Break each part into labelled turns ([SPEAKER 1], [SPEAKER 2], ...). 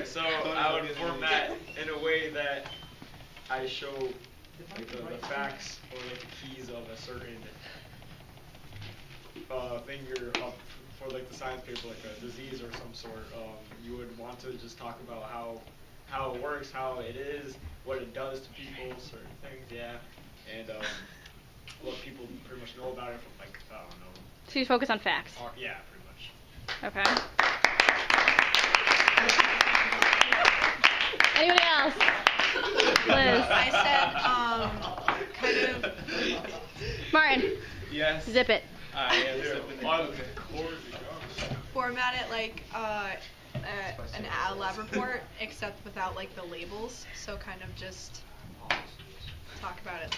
[SPEAKER 1] so I would format in a way that I show like the facts or like the keys of a certain thing you're up for, like the science paper, like a disease or some sort. You would want to just talk about how it works, how it is, what it does to people, certain things, yeah, and what people pretty much know about it from, like, I don't know.
[SPEAKER 2] So you focus on facts?
[SPEAKER 1] Yeah, pretty much.
[SPEAKER 2] Okay. Anybody else? Liz.
[SPEAKER 3] I said, kind of.
[SPEAKER 2] Martin.
[SPEAKER 1] Yes.
[SPEAKER 2] Zip it.
[SPEAKER 1] Yeah, zip it.
[SPEAKER 3] Format it like a lab report, except without like the labels. So kind of just talk about it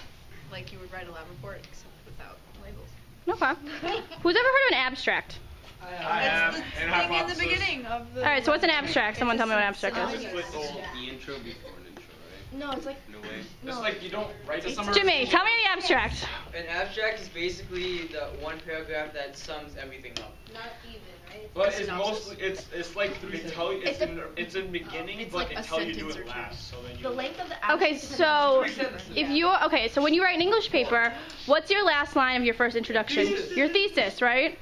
[SPEAKER 3] like you would write a lab report, except without labels.
[SPEAKER 2] Okay. Who's ever heard of an abstract?
[SPEAKER 1] I have.
[SPEAKER 3] It's the thing in the beginning of the.
[SPEAKER 2] All right. So what's an abstract? Someone tell me what an abstract is.
[SPEAKER 1] Just like
[SPEAKER 4] The intro before an intro, right?
[SPEAKER 5] No, it's like.
[SPEAKER 4] No way.
[SPEAKER 1] It's like you don't write the summary.
[SPEAKER 2] Jimmy, tell me the abstract.
[SPEAKER 6] An abstract is basically the one paragraph that sums everything up.
[SPEAKER 5] Not even, right?
[SPEAKER 1] But it's mostly it's like they tell you it's in beginning,
[SPEAKER 3] it's
[SPEAKER 1] but
[SPEAKER 3] like
[SPEAKER 1] they
[SPEAKER 3] a
[SPEAKER 1] tell you to do
[SPEAKER 3] sentence
[SPEAKER 1] it
[SPEAKER 3] or two.
[SPEAKER 1] last. So then you.
[SPEAKER 5] The length of the abstract.
[SPEAKER 2] Okay, so if you so when you write an English paper, what's your last line of your first introduction? Your thesis, right?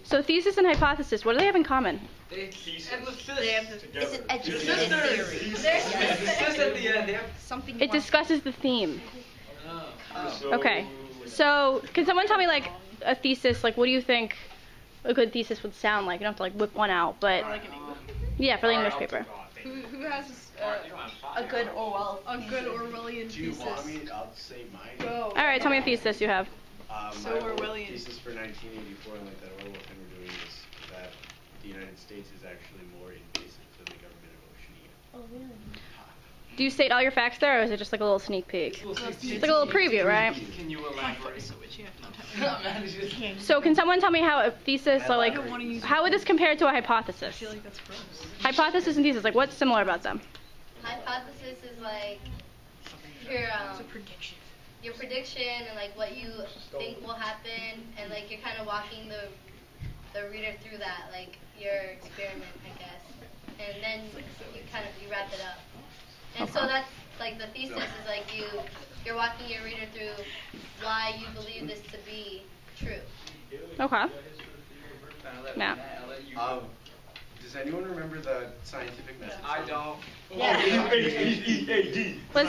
[SPEAKER 2] So thesis and hypothesis, what do they have in common?
[SPEAKER 6] They
[SPEAKER 1] Thesis.
[SPEAKER 5] It's an educated
[SPEAKER 6] Sisters.
[SPEAKER 5] theory.
[SPEAKER 6] It's just at the end. They have
[SPEAKER 3] Something.
[SPEAKER 2] It discusses the theme.
[SPEAKER 1] So,
[SPEAKER 2] Okay. So can someone tell me like a thesis? Like, what do you think a good thesis would sound like? You don't have to like whip one out, but yeah, for the English paper.
[SPEAKER 3] Who has
[SPEAKER 5] A good Orwell.
[SPEAKER 3] a good Orwellian
[SPEAKER 7] Do you
[SPEAKER 3] thesis?
[SPEAKER 7] want me? I'll say mine.
[SPEAKER 3] Go.
[SPEAKER 2] All right, tell me a thesis you have.
[SPEAKER 3] So
[SPEAKER 7] My
[SPEAKER 3] Orwellian.
[SPEAKER 7] thesis for 1984 and like that Orwell thing we're doing is that the United States is actually more invasive than the government of Oceania.
[SPEAKER 5] Oh, really?
[SPEAKER 2] Do you state all your facts there, or is it just like a little sneak peek? It's like a little preview, right?
[SPEAKER 1] Can you elaborate?
[SPEAKER 2] So can someone tell me how a thesis, or like,
[SPEAKER 3] don't wanna use
[SPEAKER 2] how would this compare to a hypothesis?
[SPEAKER 3] I feel like that's gross.
[SPEAKER 2] Hypothesis and thesis, like what's similar about them?
[SPEAKER 5] Hypothesis is like your
[SPEAKER 3] It's a prediction.
[SPEAKER 5] your prediction and like what you think will happen, and like you're kind of walking the reader through that, like your experiment, I guess, and then you wrap it up. And so that's like the thesis is like you're walking your reader through why you believe this to be true.
[SPEAKER 2] Okay. Matt.
[SPEAKER 7] Does anyone remember the scientific message?
[SPEAKER 1] I don't.
[SPEAKER 2] Let's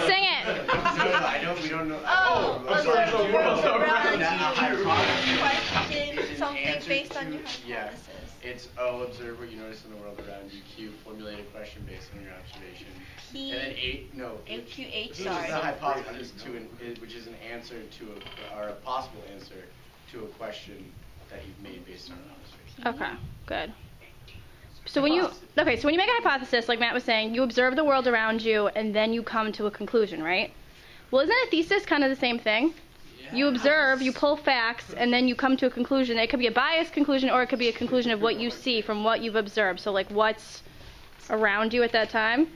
[SPEAKER 2] sing it.
[SPEAKER 7] I know we don't know.
[SPEAKER 5] Oh,
[SPEAKER 7] I'm sorry.
[SPEAKER 5] observe the world around
[SPEAKER 7] Hypothesis.
[SPEAKER 5] Question something
[SPEAKER 7] answer
[SPEAKER 5] based on
[SPEAKER 7] to-
[SPEAKER 5] your
[SPEAKER 7] yeah.
[SPEAKER 5] hypothesis.
[SPEAKER 7] It's O, observe what you notice in the world around you. Q, formulate a question based on your observation.
[SPEAKER 5] P,
[SPEAKER 7] And then eight, no.
[SPEAKER 5] AQH,
[SPEAKER 7] This is
[SPEAKER 5] sorry.
[SPEAKER 7] the hypothesis which is an answer to or a possible answer to a question that you've made based on an observation.
[SPEAKER 2] Okay, good. So when you make a hypothesis, like Matt was saying, you observe the world around you and then you come to a conclusion, right? Well, isn't a thesis kind of the same thing? You observe, you pull facts, and then you come to a conclusion. It could be a biased conclusion, or it could be a conclusion of what you see from what you've observed. So like what's around you at that time.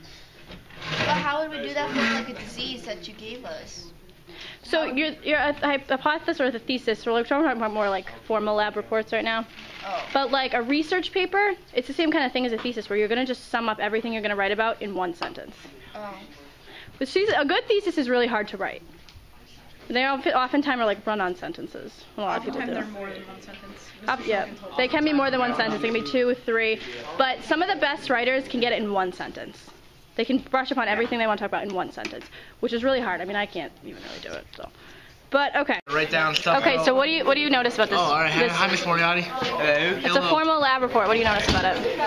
[SPEAKER 5] But how would we do that for like a disease that you gave us?
[SPEAKER 2] So your hypothesis or the thesis, we're talking about more like formal lab reports right now.
[SPEAKER 5] Oh.
[SPEAKER 2] But like a research paper, it's the same kind of thing as a thesis, where you're going to just sum up everything you're going to write about in one sentence.
[SPEAKER 5] Oh.
[SPEAKER 2] But a good thesis is really hard to write. They oftentimes are like run-on sentences. A lot of people do.
[SPEAKER 3] They're more than one sentence.
[SPEAKER 2] Yeah, they can be more than one sentence. They can be 2, 3. But some of the best writers can get it in one sentence. They can brush upon everything they want to talk about in one sentence, which is really hard. I mean, I can't even really do it. So, but okay.
[SPEAKER 4] Write down stuff.
[SPEAKER 2] Okay, so what do you notice about this?
[SPEAKER 4] Oh, all right.
[SPEAKER 2] this
[SPEAKER 4] Hi, Miss Moriarty.
[SPEAKER 2] it's a formal lab report. What do you notice about it?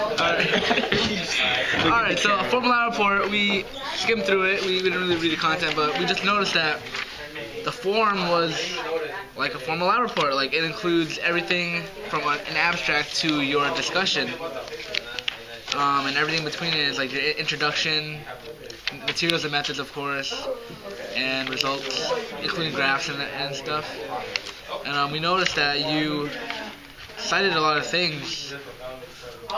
[SPEAKER 4] All right, so a formal lab report, we skimmed through it. We didn't really read the content, but we just noticed that the form was like a formal lab report. Like it includes everything from an abstract to your discussion. And everything between it is like your introduction, materials and methods, of course, and results, including graphs and stuff. And we noticed that you cited a lot of things,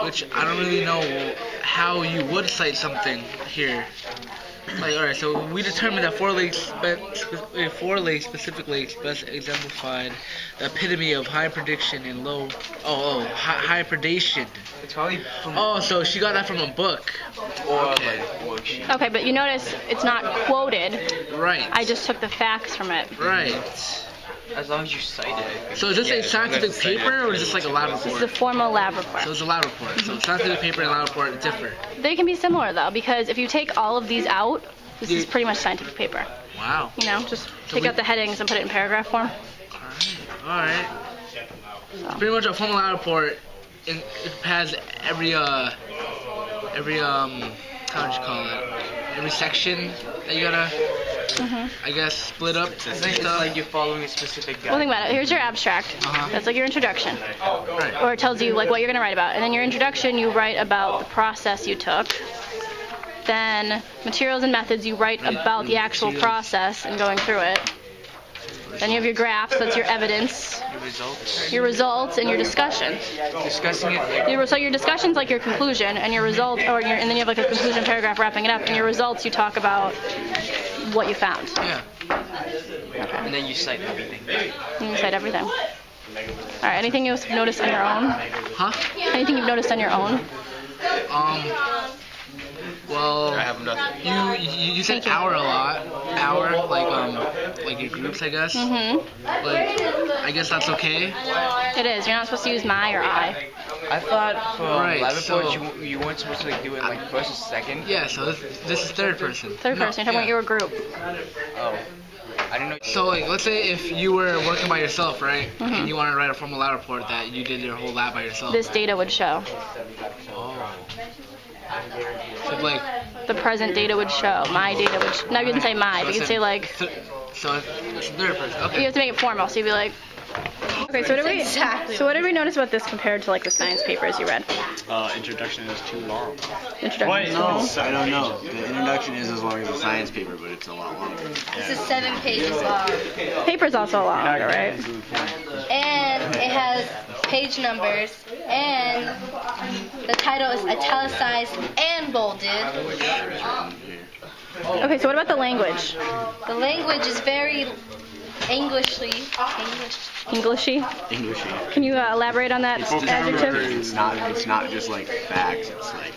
[SPEAKER 4] which I don't really know how you would cite something here. Like, alright, so we determined that four lakes specifically best exemplified the epitome of high prediction and low. High predation.
[SPEAKER 6] It's probably from
[SPEAKER 4] Oh, so she got that from a book.
[SPEAKER 6] or
[SPEAKER 4] Okay.
[SPEAKER 6] like worksheet.
[SPEAKER 2] Okay, but you notice it's not quoted.
[SPEAKER 4] Right.
[SPEAKER 2] I just took the facts from it.
[SPEAKER 4] Right.
[SPEAKER 6] As long as you cite it. I think.
[SPEAKER 4] So is this
[SPEAKER 6] Yeah,
[SPEAKER 4] a scientific
[SPEAKER 6] cite it.
[SPEAKER 4] paper or is this like a lab
[SPEAKER 2] This is a
[SPEAKER 4] report?
[SPEAKER 2] formal lab report.
[SPEAKER 4] So it's a lab report. So scientific paper and lab report differ.
[SPEAKER 2] They can be similar though, because if you take all of these out, this is pretty much scientific paper.
[SPEAKER 4] Wow.
[SPEAKER 2] You know, just
[SPEAKER 4] So
[SPEAKER 2] take
[SPEAKER 4] we-
[SPEAKER 2] out the headings and put it in paragraph form.
[SPEAKER 4] Alright.
[SPEAKER 2] So.
[SPEAKER 4] Pretty much a formal lab report. It has every how would you call it? Every section that you gotta, I guess, split up and
[SPEAKER 6] It's like,
[SPEAKER 4] stuff.
[SPEAKER 6] like you're following a specific guide.
[SPEAKER 2] Well, think about it. Here's your abstract.
[SPEAKER 4] Uh-huh.
[SPEAKER 2] That's like your introduction.
[SPEAKER 4] Right.
[SPEAKER 2] Or it tells you like what you're gonna write about. And then your introduction, you write about the process you took. Then materials and methods, you write about the actual process and going through it. Then you have your graphs, that's your evidence,
[SPEAKER 6] Your results.
[SPEAKER 2] your results, and your discussion.
[SPEAKER 6] Discussing it.
[SPEAKER 2] So your discussion's like your conclusion, and your result, and then you have like a conclusion paragraph wrapping it up. And your results, you talk about what you found.
[SPEAKER 4] Yeah.
[SPEAKER 6] And then you cite everything.
[SPEAKER 2] And you cite everything. All right. Anything else you've noticed on your own?
[SPEAKER 4] Huh?
[SPEAKER 2] Anything you've noticed on your own?
[SPEAKER 4] Well,
[SPEAKER 6] I have nothing.
[SPEAKER 4] you said
[SPEAKER 2] Thank you.
[SPEAKER 4] hour a lot. Hour, like your groups, I guess.
[SPEAKER 2] Mhm.
[SPEAKER 4] Like, I guess that's okay.
[SPEAKER 2] It is. You're not supposed to use my or I.
[SPEAKER 6] I thought for
[SPEAKER 4] Right,
[SPEAKER 6] lab reports
[SPEAKER 4] so-
[SPEAKER 6] you weren't supposed to like do it like first or second.
[SPEAKER 4] Yeah. So this is third person.
[SPEAKER 2] Third
[SPEAKER 4] No,
[SPEAKER 2] person. You're talking
[SPEAKER 4] yeah.
[SPEAKER 2] about your group.
[SPEAKER 6] Oh. I didn't know.
[SPEAKER 4] So like, let's say if you were working by yourself, right,
[SPEAKER 2] Mhm.
[SPEAKER 4] and you want to write a formal lab report that you did your whole lab by yourself.
[SPEAKER 2] This data would show.
[SPEAKER 4] Oh. So like,
[SPEAKER 2] The present data would show. My data would. No, you didn't say my. But you could say like.
[SPEAKER 4] So it's third person.
[SPEAKER 2] You
[SPEAKER 4] Okay.
[SPEAKER 2] have to make it formal. So you'd be like. Okay. So what did we?
[SPEAKER 3] Exactly.
[SPEAKER 2] So what did we notice about this compared to like the science papers you read?
[SPEAKER 1] Introduction is too long.
[SPEAKER 2] Introduction.
[SPEAKER 8] No, I don't know. The introduction is as long as a science paper, but it's a lot longer.
[SPEAKER 5] This is 7 pages long.
[SPEAKER 2] Paper's also longer, right?
[SPEAKER 5] And it has page numbers. And the title is italicized and bolded.
[SPEAKER 2] Okay. So what about the language?
[SPEAKER 5] The language is very Englishly.
[SPEAKER 2] Englishy.
[SPEAKER 8] Englishy.
[SPEAKER 2] Can you elaborate on that adjective?
[SPEAKER 8] It's not just like facts. It's like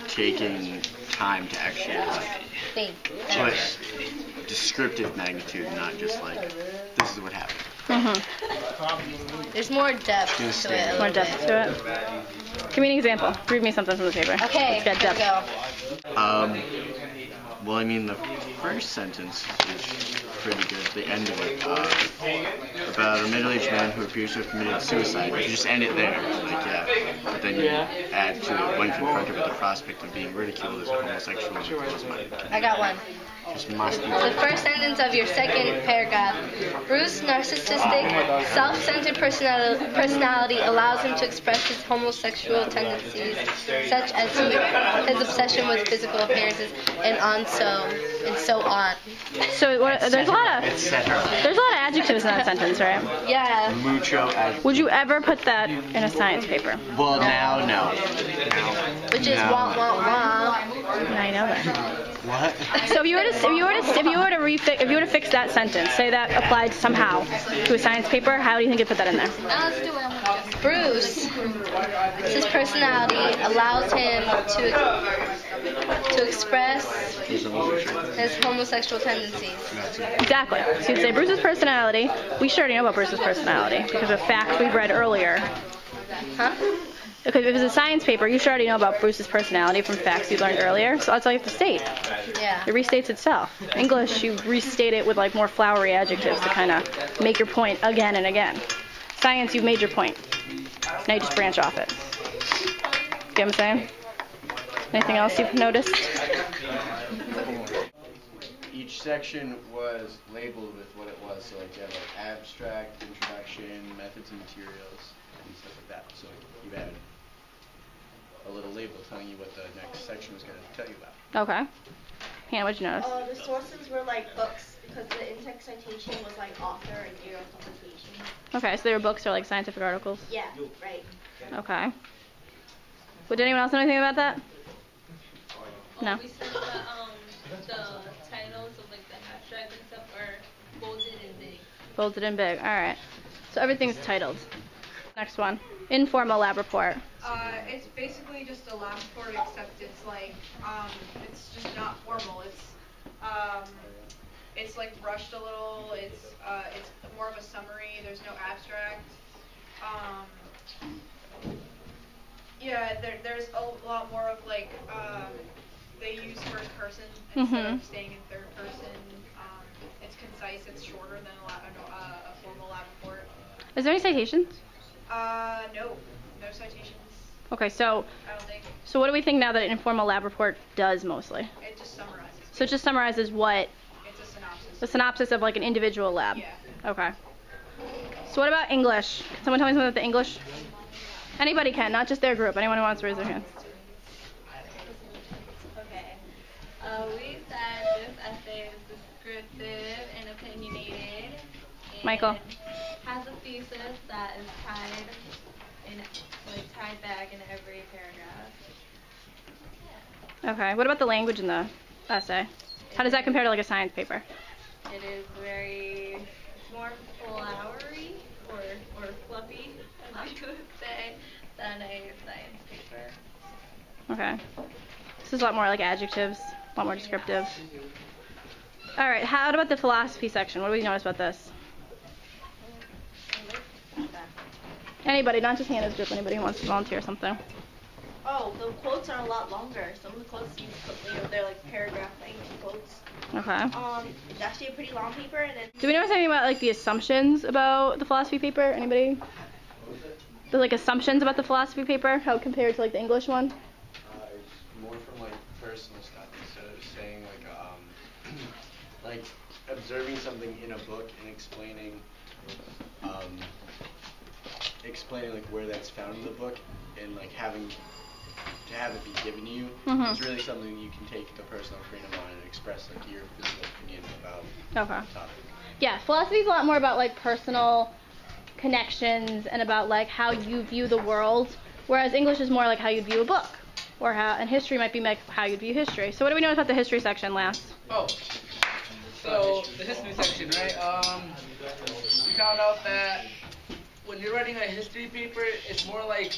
[SPEAKER 8] taking time to actually
[SPEAKER 5] Think.
[SPEAKER 8] put descriptive magnitude, not just like this is what happened.
[SPEAKER 5] There's more depth to it.
[SPEAKER 2] More depth to it. Give me an example. Read me something from the paper.
[SPEAKER 5] Okay,
[SPEAKER 2] It's got
[SPEAKER 5] here we
[SPEAKER 2] depth.
[SPEAKER 5] go.
[SPEAKER 8] Well, I mean, the first sentence is pretty good. The end of it, about a middle-aged man who appears to have committed suicide. You just end it there, like yeah. But then you add to it when confronted with the prospect of being ridiculed as a homosexual and close-minded.
[SPEAKER 5] I got one.
[SPEAKER 8] Just must be.
[SPEAKER 5] The first sentence of your second paragraph. Bruce's narcissistic, self-centered personality allows him to express his homosexual tendencies, such as his obsession with physical appearances, and so on.
[SPEAKER 2] So there's a lot of
[SPEAKER 8] Etc.
[SPEAKER 2] adjectives in that sentence, right?
[SPEAKER 5] Yeah.
[SPEAKER 8] Mucho.
[SPEAKER 2] Would you ever put that in a science paper?
[SPEAKER 8] Well, now, no.
[SPEAKER 5] Which is
[SPEAKER 8] No.
[SPEAKER 5] wah wah wah.
[SPEAKER 2] I know that.
[SPEAKER 8] What?
[SPEAKER 2] So if you were to fix that sentence, say that applied somehow to a science paper, how do you think you'd put that in there?
[SPEAKER 5] Now let's do it. Bruce, his personality allows him to express his homosexual tendencies.
[SPEAKER 2] Exactly. So you'd say Bruce's personality. We should already know about Bruce's personality because of facts we've read earlier.
[SPEAKER 5] Huh?
[SPEAKER 2] Okay, if it was a science paper, you should already know about Bruce's personality from facts you learned earlier. So that's all you have to state.
[SPEAKER 5] Yeah.
[SPEAKER 2] It restates itself. English, you restate it with like more flowery adjectives to kind of make your point again and again. Science, you've made your point. Now you just branch off it. Get what I'm saying? Anything else you've noticed?
[SPEAKER 7] Each section was labeled with what it was, so like you have like abstract, introduction, methods and materials, and stuff like that. So you added a little label telling you what the next section was going to tell you about.
[SPEAKER 2] Okay. Hannah, what'd you notice?
[SPEAKER 9] The sources were like books because the in-text citation was like author and year of publication.
[SPEAKER 2] Okay, so they were books or like scientific articles?
[SPEAKER 9] Yeah, right.
[SPEAKER 2] Okay. Well, did anyone else know anything about that? No.
[SPEAKER 10] We said the titles of like the abstract and stuff are bolded and big.
[SPEAKER 2] Bolded and big. All right. So everything's titled. Next one. Informal lab report.
[SPEAKER 3] It's basically just a lab report, except it's like, it's just not formal. It's like rushed a little. It's more of a summary. There's no abstract. Yeah, there's a lot more of like, they use first person instead of staying in third person. It's concise. It's shorter than a formal lab report.
[SPEAKER 2] Is there any citations?
[SPEAKER 3] No citations.
[SPEAKER 2] Okay, so
[SPEAKER 3] I don't think.
[SPEAKER 2] so what do we think now that an informal lab report does mostly?
[SPEAKER 3] It just summarizes.
[SPEAKER 2] So it just summarizes what?
[SPEAKER 3] It's a synopsis.
[SPEAKER 2] The synopsis of like an individual lab.
[SPEAKER 3] Yeah.
[SPEAKER 2] Okay. So what about English? Can someone tell me something about the English? Anybody can, not just their group. Anyone who wants to raise their hand.
[SPEAKER 10] Okay. We said this essay is descriptive and opinionated. And
[SPEAKER 2] Michael.
[SPEAKER 10] has a thesis that is tied back in every paragraph.
[SPEAKER 2] Okay. What about the language in the essay? How does that compare to like a science paper?
[SPEAKER 10] It is it's more flowery or fluffy, as I would say, than a science paper.
[SPEAKER 2] Okay. This is a lot more like adjectives, a lot more descriptive. All right. How about the philosophy section? What do we notice about this? Anybody, not just Hannah's group. Anybody who wants to volunteer something.
[SPEAKER 9] Oh, the quotes are a lot longer. Some of the quotes they're like paragraph length quotes.
[SPEAKER 2] Okay.
[SPEAKER 9] It's actually a pretty long paper, and then.
[SPEAKER 2] Do we notice anything about like the assumptions about the philosophy paper? Anybody? The like assumptions about the philosophy paper, how it compared to like the English one?
[SPEAKER 7] It's more from like personal stuff instead of saying like observing something in a book and explaining like where that's found in the book and like having to have it be given to you. It's really something you can take the personal freedom on and express like your physical opinion about the topic.
[SPEAKER 2] Yeah, philosophy is a lot more about like personal connections and about like how you view the world, whereas English is more like how you view a book, or and history might be like how you view history. So what do we know about the history section, Lance?
[SPEAKER 4] Oh, so the history section, right? We found out that when you're writing a history paper, it's more like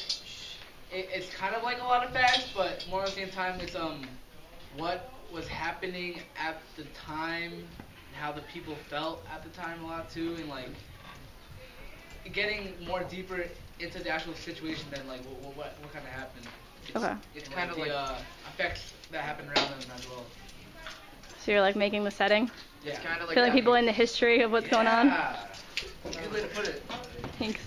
[SPEAKER 4] it's kind of like a lot of facts, but more at the same time, it's what was happening at the time, and how the people felt at the time a lot too, and like getting more deeper into the actual situation than like what kind of happened. It's kind of like effects that happen around them as well.
[SPEAKER 2] So you're like making the setting?
[SPEAKER 4] Yeah. It's kind of like
[SPEAKER 2] feeling people in the history of what's going on?
[SPEAKER 4] Good way to put it.
[SPEAKER 2] Thanks.